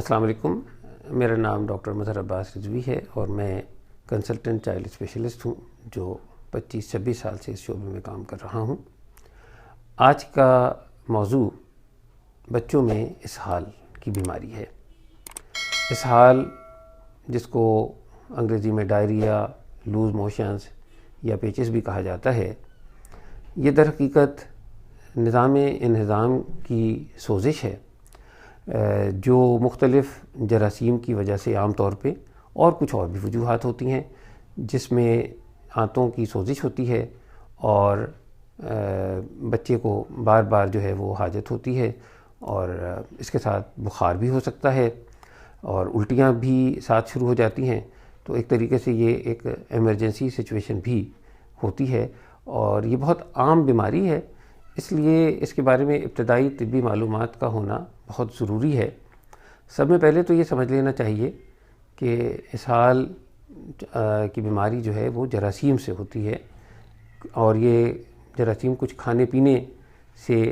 السلام علیکم، میرا نام ڈاکٹر مظہر عباس رضوی ہے اور میں کنسلٹنٹ چائلڈ اسپیشلسٹ ہوں جو 25-26 سال سے اس شعبے میں کام کر رہا ہوں۔ آج کا موضوع بچوں میں اسہال کی بیماری ہے۔ اسہال جس کو انگریزی میں ڈائریا، لوز موشنز یا پیچس بھی کہا جاتا ہے، یہ در حقیقت نظام انہضام کی سوزش ہے جو مختلف جراثیم کی وجہ سے عام طور پہ اور کچھ اور بھی وجوہات ہوتی ہیں، جس میں آنتوں کی سوزش ہوتی ہے اور بچے کو بار بار جو ہے وہ حاجت ہوتی ہے اور اس کے ساتھ بخار بھی ہو سکتا ہے اور الٹیاں بھی ساتھ شروع ہو جاتی ہیں۔ تو ایک طریقے سے یہ ایک ایمرجنسی سچویشن بھی ہوتی ہے اور یہ بہت عام بیماری ہے، اس لیے اس کے بارے میں ابتدائی طبی معلومات کا ہونا بہت ضروری ہے۔ سب میں پہلے تو یہ سمجھ لینا چاہیے کہ اسہال کی بیماری جو ہے وہ جراثیم سے ہوتی ہے اور یہ جراثیم کچھ کھانے پینے سے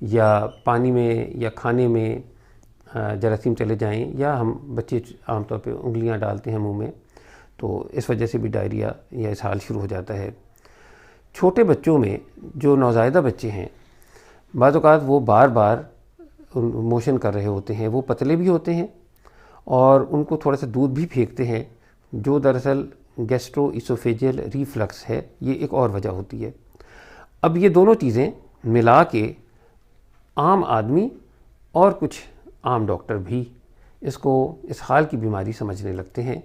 یا پانی میں یا کھانے میں جراثیم چلے جائیں یا ہم بچے عام طور پہ انگلیاں ڈالتے ہیں منہ میں، تو اس وجہ سے بھی ڈائریا یا اسہال شروع ہو جاتا ہے۔ چھوٹے بچوں میں جو نوزائیدہ بچے ہیں، بعض اوقات وہ بار بار موشن کر رہے ہوتے ہیں، وہ پتلے بھی ہوتے ہیں اور ان کو تھوڑا سا دودھ بھی پھینکتے ہیں، جو دراصل گیسٹرو ایسوفیجل ریفلکس ہے، یہ ایک اور وجہ ہوتی ہے۔ اب یہ دونوں چیزیں ملا کے عام آدمی اور کچھ عام ڈاکٹر بھی اس کو اسہال کی بیماری سمجھنے لگتے ہیں،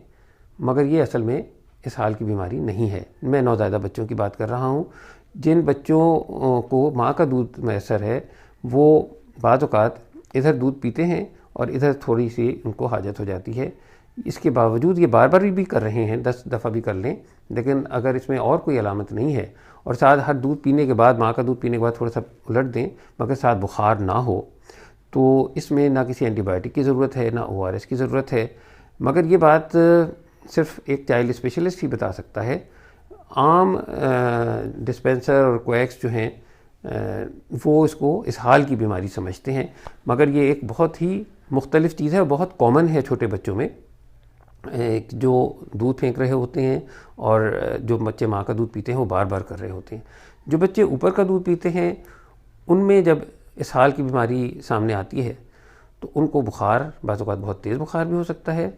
مگر یہ اصل میں اسہال کی بیماری نہیں ہے۔ میں نوزائیدہ بچوں کی بات کر رہا ہوں۔ جن بچوں کو ماں کا دودھ میسر ہے وہ بعض اوقات ادھر دودھ پیتے ہیں اور ادھر تھوڑی سی ان کو حاجت ہو جاتی ہے، اس کے باوجود یہ بار بار بھی کر رہے ہیں، 10 دفعہ بھی کر لیں، لیکن اگر اس میں اور کوئی علامت نہیں ہے اور ساتھ ہر دودھ پینے کے بعد، ماں کا دودھ پینے کے بعد تھوڑا سا الٹ دیں مگر ساتھ بخار نہ ہو، تو اس میں نہ کسی اینٹی بائیوٹک کی ضرورت ہے نہ ORS کی ضرورت ہے۔ مگر یہ بات صرف ایک چائلڈ اسپیشلسٹ ہی بتا سکتا ہے۔ عام ڈسپینسر اور کویکس جو ہیں وہ اس کو اسہال کی بیماری سمجھتے ہیں، مگر یہ ایک بہت ہی مختلف چیز ہے اور بہت کامن ہے چھوٹے بچوں میں، جو دودھ پھینک رہے ہوتے ہیں اور جو بچے ماں کا دودھ پیتے ہیں وہ بار بار کر رہے ہوتے ہیں۔ جو بچے اوپر کا دودھ پیتے ہیں ان میں جب اسہال کی بیماری سامنے آتی ہے تو ان کو بخار، بعض اوقات بہت تیز بخار بھی ہو سکتا ہے،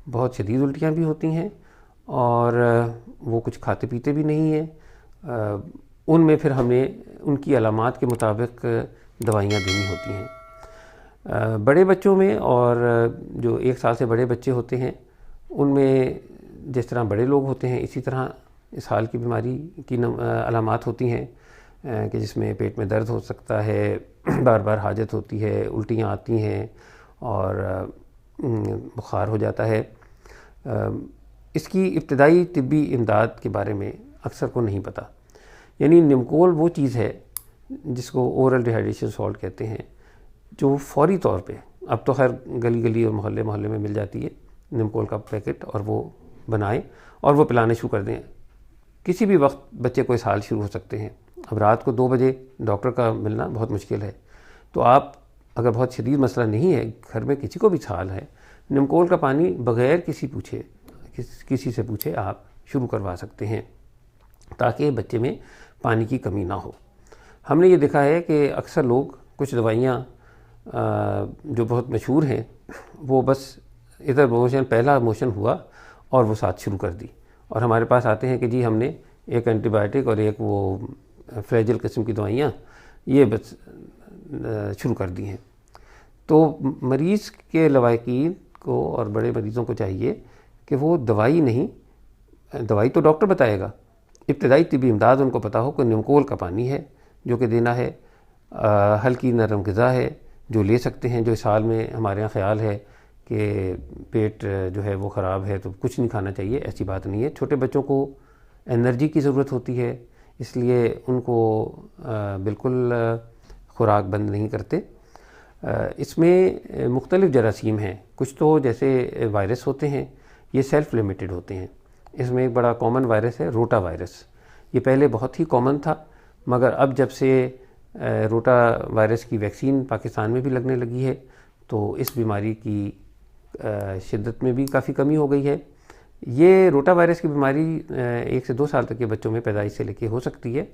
بہت شدید الٹیاں بھی ہوتی ہیں اور وہ کچھ کھاتے پیتے بھی نہیں ہیں۔ ان میں پھر ہمیں ان کی علامات کے مطابق دوائیاں دینی ہوتی ہیں۔ بڑے بچوں میں اور جو 1 سال سے بڑے بچے ہوتے ہیں ان میں جس طرح بڑے لوگ ہوتے ہیں اسی طرح اسہال کی بیماری کی علامات ہوتی ہیں کہ جس میں پیٹ میں درد ہو سکتا ہے، بار بار حاجت ہوتی ہے، الٹیاں آتی ہیں اور بخار ہو جاتا ہے۔ اس کی ابتدائی طبی امداد کے بارے میں اکثر کو نہیں پتہ، یعنی نمکول وہ چیز ہے جس کو اورل ڈیہائیڈریشن سالٹ کہتے ہیں، جو فوری طور پہ، اب تو خیر گلی گلی اور محلے محلے میں مل جاتی ہے نمکول کا پیکٹ، اور وہ بنائیں اور وہ پلانے شروع کر دیں۔ کسی بھی وقت بچے کو اسہال شروع ہو سکتے ہیں۔ اب رات کو 2 بجے ڈاکٹر کا ملنا بہت مشکل ہے، تو آپ اگر بہت شدید مسئلہ نہیں ہے، گھر میں کسی کو بھی اسہال ہے، نمکول کا پانی بغیر کسی سے پوچھے آپ شروع کروا سکتے ہیں تاکہ بچے میں پانی کی کمی نہ ہو۔ ہم نے یہ دیکھا ہے کہ اکثر لوگ کچھ دوائیاں جو بہت مشہور ہیں وہ بس ادھر پہلا موشن ہوا اور وہ ساتھ شروع کر دی، اور ہمارے پاس آتے ہیں کہ جی ہم نے ایک اینٹی بائیوٹک اور ایک وہ فریجل قسم کی دوائیاں یہ بس شروع کر دی ہیں۔ تو مریض کے لواحقین کو اور بڑے مریضوں کو چاہیے کہ وہ دوائی تو ڈاکٹر بتائے گا، ابتدائی طبی امداد ان کو پتہ ہو کہ نمکول کا پانی ہے جو کہ دینا ہے، ہلکی نرم غذا ہے جو لے سکتے ہیں۔ جو اس حال میں ہمارے ہاں خیال ہے کہ پیٹ جو ہے وہ خراب ہے تو کچھ نہیں کھانا چاہیے، ایسی بات نہیں ہے۔ چھوٹے بچوں کو انرجی کی ضرورت ہوتی ہے، اس لیے ان کو بالکل خوراک بند نہیں کرتے۔ اس میں مختلف جراثیم ہیں، کچھ تو جیسے وائرس ہوتے ہیں، یہ سیلف لمیٹڈ ہوتے ہیں۔ اس میں ایک بڑا کامن وائرس ہے روٹا وائرس، یہ پہلے بہت ہی کامن تھا، مگر اب جب سے روٹا وائرس کی ویکسین پاکستان میں بھی لگنے لگی ہے تو اس بیماری کی شدت میں بھی کافی کمی ہو گئی ہے۔ یہ روٹا وائرس کی بیماری 1 سے 2 سال تک کے بچوں میں پیدائش سے لے کے ہو سکتی ہے،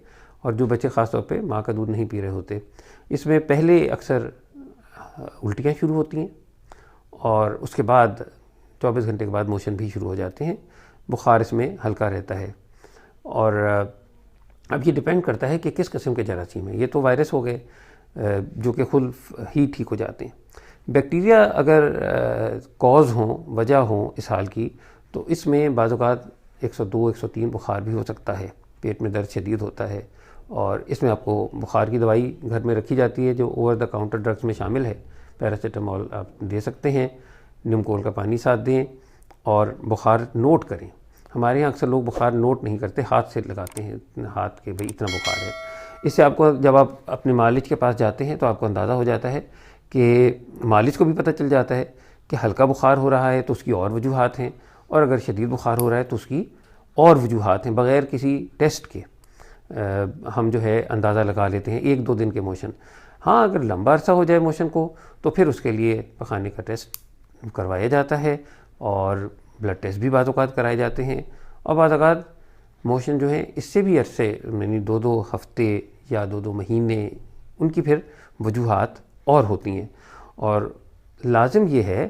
اور جو بچے خاص طور پہ ماں کا دودھ نہیں پی رہے ہوتے، اس میں پہلے اکثر الٹیاں شروع ہوتی ہیں، اور اس کے بعد 24 گھنٹے کے بعد موشن بھی شروع ہو جاتے ہیں۔ بخار اس میں ہلکا رہتا ہے، اور اب یہ ڈیپینڈ کرتا ہے کہ کس قسم کے جراثیم ہیں۔ یہ تو وائرس ہو گئے جو کہ خود ہی ٹھیک ہو جاتے ہیں۔ بیکٹیریا اگر کوز ہوں، وجہ ہوں اسہال کی، تو اس میں بعض اوقات 102 103 بخار بھی ہو سکتا ہے، پیٹ میں درد شدید ہوتا ہے، اور اس میں آپ کو بخار کی دوائی گھر میں رکھی جاتی ہے جو اوور دا کاؤنٹر ڈرگس میں شامل ہے۔ پیراسیٹامول آپ دے سکتے ہیں، نیم کول کا پانی ساتھ دیں، اور بخار نوٹ کریں۔ ہمارے یہاں اکثر لوگ بخار نوٹ نہیں کرتے، ہاتھ سے لگاتے ہیں، ہاتھ کے بھئی اتنا بخار ہے۔ اس سے آپ کو جب آپ اپنے معالج کے پاس جاتے ہیں تو آپ کو اندازہ ہو جاتا ہے کہ معالج کو بھی پتہ چل جاتا ہے کہ ہلکا بخار ہو رہا ہے تو اس کی اور وجوہات ہیں، اور اگر شدید بخار ہو رہا ہے تو اس کی اور وجوہات ہیں۔ بغیر کسی ٹیسٹ کے ہم جو ہے اندازہ لگا لیتے ہیں 1-2 دن کے موشن۔ ہاں، اگر لمبا عرصہ ہو جائے موشن کو تو پھر اس کے لیے پخانے کا ٹیسٹ کروایا جاتا ہے، اور بلڈ ٹیسٹ بھی بعض اوقات کرائے جاتے ہیں، اور بعض اوقات موشن جو ہیں اس سے بھی عرصے، یعنی 2 ہفتے یا 2 مہینے، ان کی پھر وجوہات اور ہوتی ہیں۔ اور لازم یہ ہے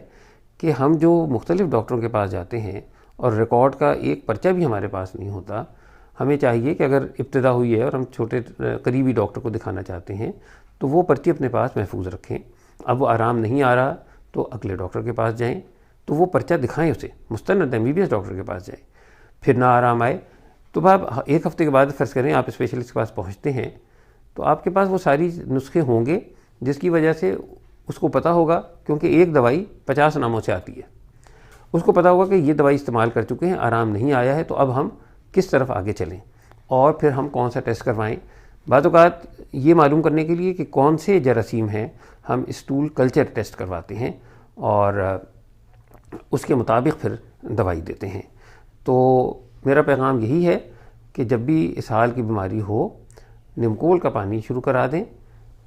کہ ہم جو مختلف ڈاکٹروں کے پاس جاتے ہیں، اور ریکارڈ کا ایک پرچہ بھی ہمارے پاس نہیں ہوتا، ہمیں چاہیے کہ اگر ابتدا ہوئی ہے اور ہم چھوٹے قریبی ڈاکٹر کو دکھانا چاہتے ہیں تو وہ پرچی اپنے پاس محفوظ رکھیں۔ اب وہ آرام نہیں آ رہا تو اگلے ڈاکٹر کے پاس جائیں، تو وہ پرچہ دکھائیں اسے، مستند MBBS ڈاکٹر کے پاس جائیں۔ پھر نہ آرام آئے تو آپ 1 ہفتے کے بعد فرض کریں آپ اسپیشلسٹ کے پاس پہنچتے ہیں، تو آپ کے پاس وہ ساری نسخے ہوں گے جس کی وجہ سے اس کو پتہ ہوگا، کیونکہ ایک دوائی 50 ناموں سے آتی ہے، اس کو پتہ ہوگا کہ یہ دوائی استعمال کر چکے ہیں، آرام نہیں آیا ہے، تو اب ہم کس طرف آگے چلیں اور پھر ہم کون سا ٹیسٹ کروائیں۔ بعض اوقات یہ معلوم کرنے کے لیے کہ کون سے جراثیم ہیں، ہم اسٹول کلچر ٹیسٹ کرواتے ہیں اور اس کے مطابق پھر دوائی دیتے ہیں۔ تو میرا پیغام یہی ہے کہ جب بھی اسہال کی بیماری ہو، نیم کول کا پانی شروع کرا دیں،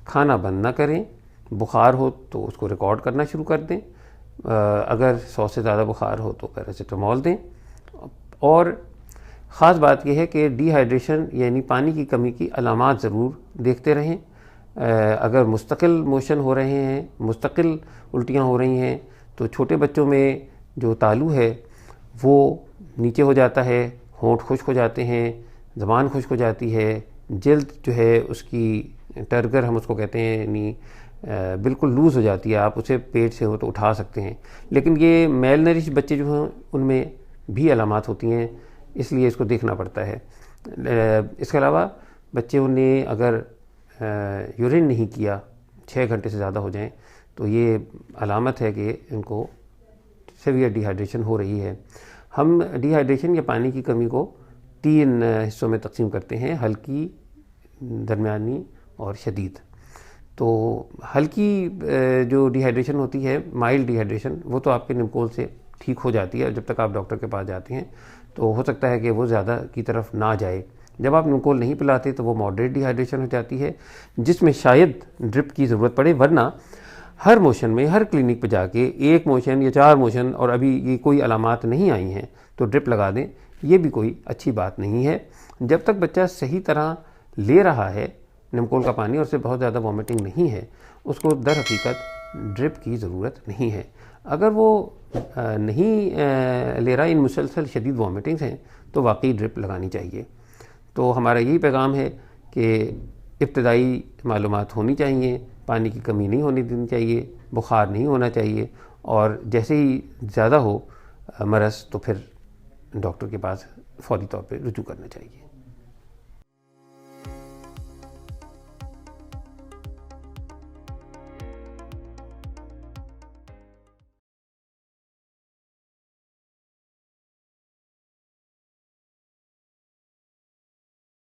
کھانا بند نہ کریں، بخار ہو تو اس کو ریکارڈ کرنا شروع کر دیں، اگر 100 سے زیادہ بخار ہو تو پیراسیٹامول دیں، اور خاص بات یہ ہے کہ ڈی ہائیڈریشن یعنی پانی کی کمی کی علامات ضرور دیکھتے رہیں۔ اگر مستقل موشن ہو رہے ہیں، مستقل الٹیاں ہو رہی ہیں، تو چھوٹے بچوں میں جو تالو ہے وہ نیچے ہو جاتا ہے، ہونٹ خشک ہو جاتے ہیں، زبان خشک ہو جاتی ہے، جلد جو ہے اس کی ٹرگر ہم اس کو کہتے ہیں، یعنی بالکل لوز ہو جاتی ہے، آپ اسے پیٹ سے ہو تو اٹھا سکتے ہیں۔ لیکن یہ میل نرش بچے جو ہیں ان میں بھی علامات ہوتی ہیں، اس لیے اس کو دیکھنا پڑتا ہے۔ اس کے علاوہ بچوں نے اگر یورین نہیں کیا 6 گھنٹے سے زیادہ ہو جائیں تو یہ علامت ہے کہ ان کو سیویئر ڈی ہائیڈریشن ہو رہی ہے۔ ہم ڈی ہائیڈریشن یا پانی کی کمی کو 3 حصوں میں تقسیم کرتے ہیں: ہلکی، درمیانی اور شدید۔ تو ہلکی جو ڈی ہائیڈریشن ہوتی ہے، مائلڈ ڈی ہائیڈریشن، وہ تو آپ کے نیم کول سے ٹھیک ہو جاتی ہے، اور جب تک آپ ڈاکٹر کے پاس جاتے ہیں تو ہو سکتا ہے کہ وہ زیادہ کی طرف نہ جائے۔ جب آپ نیم کول نہیں پلاتے تو وہ ماڈریٹ ڈی ہائیڈریشن ہو جاتی ہے، جس میں شاید ڈرپ کی ضرورت پڑے، ورنہ ہر موشن میں ہر کلینک پہ جا کے 1 موشن یا 4 موشن اور ابھی یہ کوئی علامات نہیں آئی ہیں تو ڈرپ لگا دیں، یہ بھی کوئی اچھی بات نہیں ہے۔ جب تک بچہ صحیح طرح لے رہا ہے نیم کول کا پانی اور اسے بہت زیادہ وامٹنگ نہیں ہے، اس کو در حقیقت ڈرپ کی ضرورت نہیں ہے۔ اگر وہ نہیں لے رہا، ان مسلسل شدید وامٹنگز ہیں، تو واقعی ڈرپ لگانی چاہیے۔ تو ہمارا یہی پیغام ہے کہ ابتدائی معلومات ہونی چاہیے، پانی کی کمی نہیں ہونے دینی چاہیے، بخار نہیں ہونا چاہیے، اور جیسے ہی زیادہ ہو مرض تو پھر ڈاکٹر کے پاس فوری طور پہ رجوع کرنا چاہیے۔